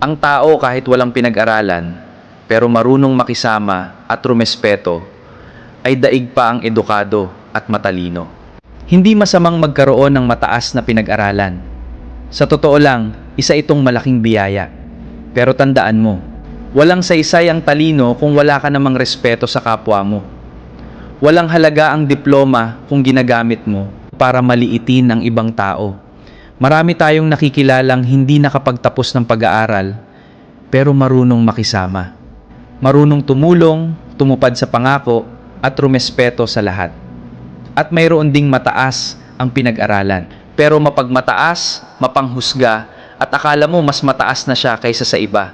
Ang tao kahit walang pinag-aralan, pero marunong makisama at rumespeto, ay daig pa ang edukado at matalino. Hindi masamang magkaroon ng mataas na pinag-aralan. Sa totoo lang, isa itong malaking biyaya. Pero tandaan mo, walang saysay ang talino kung wala ka namang respeto sa kapwa mo. Walang halaga ang diploma kung ginagamit mo para maliitin ang ibang tao. Marami tayong nakikilalang hindi nakapagtapos ng pag-aaral, pero marunong makisama. Marunong tumulong, tumupad sa pangako, at rumespeto sa lahat. At mayroon ding mataas ang pinag-aralan. Pero mapagmataas, mapanghusga, at akala mo mas mataas na siya kaysa sa iba.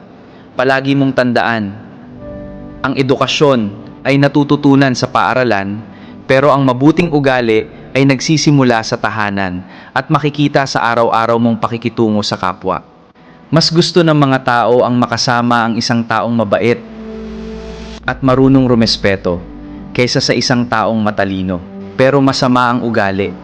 Palagi mong tandaan, ang edukasyon ay natututunan sa paaralan, pero ang mabuting ugali ay nagsisimula sa tahanan at makikita sa araw-araw mong pakikitungo sa kapwa. Mas gusto ng mga tao ang makasama ang isang taong mabait at marunong rumespeto kaysa sa isang taong matalino pero masama ang ugali.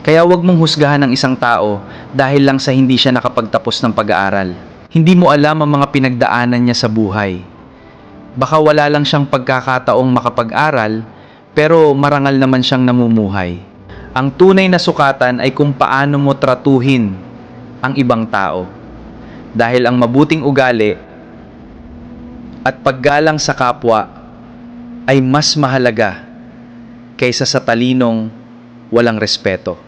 Kaya huwag mong husgahan ang isang tao dahil lang sa hindi siya nakapagtapos ng pag-aaral. Hindi mo alam ang mga pinagdaanan niya sa buhay. Baka wala lang siyang pagkakataong makapag-aral, pero marangal naman siyang namumuhay. Ang tunay na sukatan ay kung paano mo tratuhin ang ibang tao. Dahil ang mabuting ugali at paggalang sa kapwa ay mas mahalaga kaysa sa talinong walang respeto.